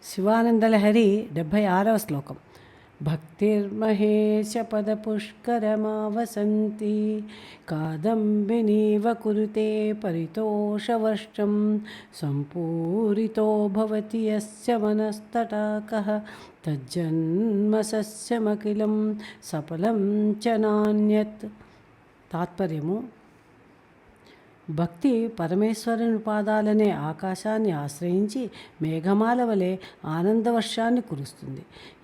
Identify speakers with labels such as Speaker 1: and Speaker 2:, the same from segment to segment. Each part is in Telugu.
Speaker 1: శివానందలహరి 76వ శ్లోకం. భక్తిర్మహేశ పదపుష్కరమావసంతి కాదంబినీవ కురుతే పరితోషవర్షం సంపూరితో భవతి యస్య మనస్తటాకః తజ్జన్మ సస్యమఖిలం సఫలం చ నాన్యత్. తాత్పర్యము: భక్తి పరమేశ్వరుని పాదాలనే ఆకాశాన్ని ఆశ్రయించి మేఘమాల వలె ఆనందవర్షాన్ని కురుస్తుంది.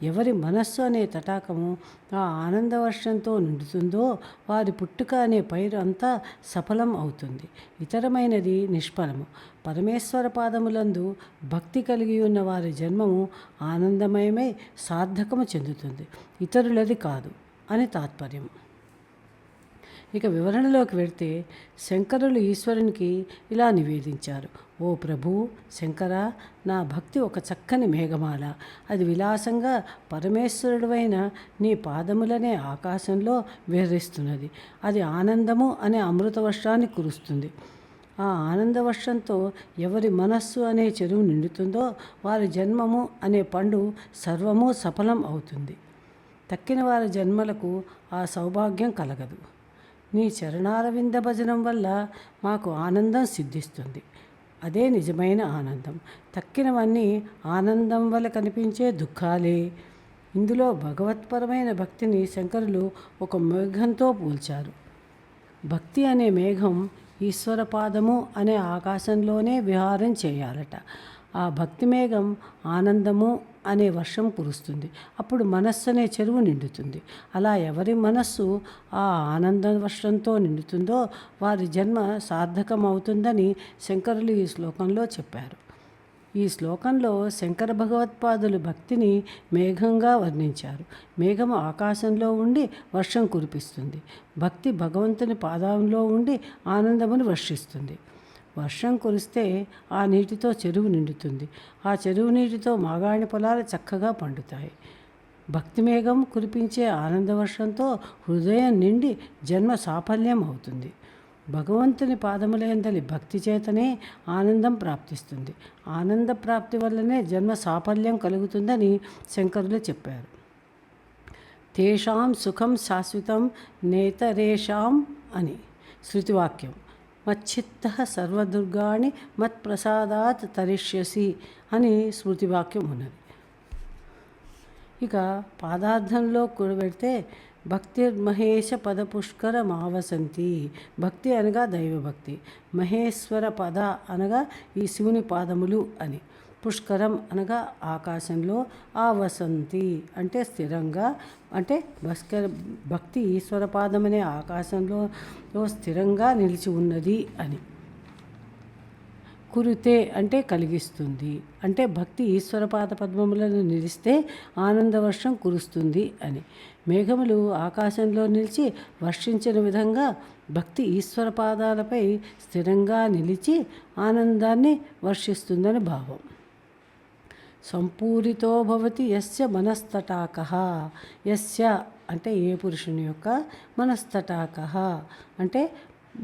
Speaker 1: ఎవరి మనస్సు అనే తటాకము ఆ ఆనందవర్షంతో నిండుతుందో వారి పుట్టుక అనే పైరు అంతా సఫలం అవుతుంది, ఇతరమైనది నిష్ఫలము. పరమేశ్వర పాదములందు భక్తి కలిగి ఉన్న వారి జన్మము ఆనందమయమై సార్థకము చెందుతుంది, ఇతరులది కాదు అని తాత్పర్యం. ఇక వివరణలోకి వెళితే, శంకరులు ఈశ్వరునికి ఇలా నివేదించారు: ఓ ప్రభు శంకర, నా భక్తి ఒక చక్కని మేఘమాల. అది విలాసంగా పరమేశ్వరుడువైన నీ పాదములనే ఆకాశంలో విహరిస్తున్నది. అది ఆనందము అనే అమృతవర్షాన్ని కురుస్తుంది. ఆ ఆనందవర్షంతో ఎవరి మనస్సు అనే చెరువు నిండుతుందో వారి జన్మము అనే పండు సర్వము సఫలం అవుతుంది. తక్కిన వారి జన్మలకు ఆ సౌభాగ్యం కలగదు. నీ చరణారవింద భజనం వల్ల మాకు ఆనందం సిద్ధిస్తుంది. అదే నిజమైన ఆనందం. తక్కినవన్నీ ఆనందం వల్ల కనిపించే దుఃఖాలే. ఇందులో భగవత్పరమైన భక్తిని శంకరులు ఒక మేఘంతో పోల్చారు. భక్తి అనే మేఘం ఈశ్వరపాదము అనే ఆకాశంలోనే విహారం చేయాలట. ఆ భక్తి మేఘం ఆనందము అనే వర్షం కురుస్తుంది. అప్పుడు మనస్సు అనే చెరువు నిండుతుంది. అలా ఎవరి మనస్సు ఆ ఆనంద వర్షంతో నిండుతుందో వారి జన్మ సార్థకమవుతుందని శంకరులు ఈ శ్లోకంలో చెప్పారు. ఈ శ్లోకంలో శంకర భగవత్పాదులు భక్తిని మేఘంగా వర్ణించారు. మేఘము ఆకాశంలో ఉండి వర్షం కురిపిస్తుంది. భక్తి భగవంతుని పాదంలో ఉండి ఆనందమును వర్షిస్తుంది. వర్షం కురిస్తే ఆ నీటితో చెరువు నిండుతుంది. ఆ చెరువు నీటితో మాగాణి పొలాలు చక్కగా పండుతాయి. భక్తి మేఘం కురిపించే ఆనందవర్షంతో హృదయం నిండి జన్మ సాఫల్యం అవుతుంది. భగవంతుని పాదములందలి భక్తి చేతనే ఆనందం ప్రాప్తిస్తుంది. ఆనంద ప్రాప్తి వల్లనే జన్మ సాఫల్యం కలుగుతుందని శంకరులు చెప్పారు. తేషాం సుఖం శాశ్వతం నేతరేషాం అని శృతివాక్యం. మచ్చిత్తః సర్వదుర్గాణి మత్ప్రసాదాత్ తరిష్యసి అని స్మృతివాక్యం ఉన్నది. ఇక పాదార్థంలో కూడా పెడితే, భక్తిర్మహేశ పదపుష్కర మావసంతి. భక్తి అనగా దైవభక్తి. మహేశ్వర పద అనగా ఈ శివుని పాదములు అని. పుష్కరం అనగా ఆకాశంలో. ఆవసంతి అంటే స్థిరంగా, అంటే భక్తి ఈశ్వరపాదం అనే ఆకాశంలో స్థిరంగా నిలిచి ఉన్నది అని. కురుతే అంటే కలిగిస్తుంది, అంటే భక్తి ఈశ్వరపాద పద్మములను నిలిస్తే ఆనందవర్షం కురుస్తుంది అని. మేఘములు ఆకాశంలో నిలిచి వర్షించిన విధంగా భక్తి ఈశ్వరపాదాలపై స్థిరంగా నిలిచి ఆనందాన్ని వర్షిస్తుందని భావం. సంపూరితో భవతి యస్య మనస్తటాకః. యస్య అంటే ఏ పురుషుని యొక్క, మనస్తటాకః అంటే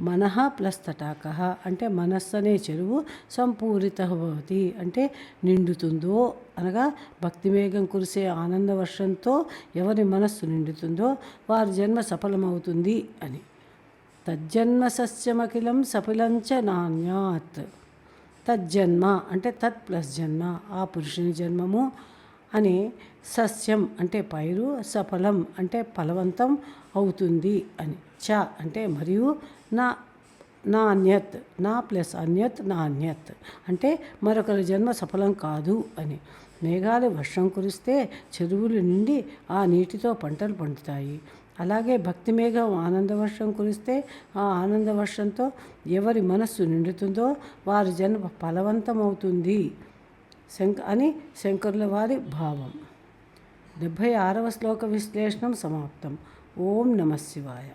Speaker 1: మనః ప్లస్ తటాకః అంటే మనస్సు అనే చెరువు సంపూరిత భవతి అంటే నిండుతుందో, అనగా భక్తి మేఘం కురిసే ఆనందవర్షంతో ఎవరి మనస్సు నిండుతుందో వారి జన్మ సఫలమవుతుంది అని. తజ్జన్మ సస్యమఖిలం సఫలంచ నాన్యాత్. తజ్జన్మ అంటే తత్ ప్లస్ జన్మ, ఆ పురుషుని జన్మము అని. సస్యం అంటే పైరు, సఫలం అంటే ఫలవంతం అవుతుంది అని. చ అంటే మరియు, నా అన్యత్, నా ప్లస్ అన్యత్ నాన్యత్ అంటే మరొకరి జన్మ సఫలం కాదు అని. మేఘాలు వర్షం కురిస్తే చెరువులు నిండి ఆ నీటితో పంటలు పండుతాయి. అలాగే భక్తి మేఘం ఆనందవర్షం కురిస్తే ఆ ఆనందవర్షంతో ఎవరి మనస్సు నిండుతుందో వారి జన్మ ఫలవంతమవుతుంది అని శంకరుల వారి భావం. 76వ శ్లోక విశ్లేషణం సమాప్తం. ఓం నమః శివాయ.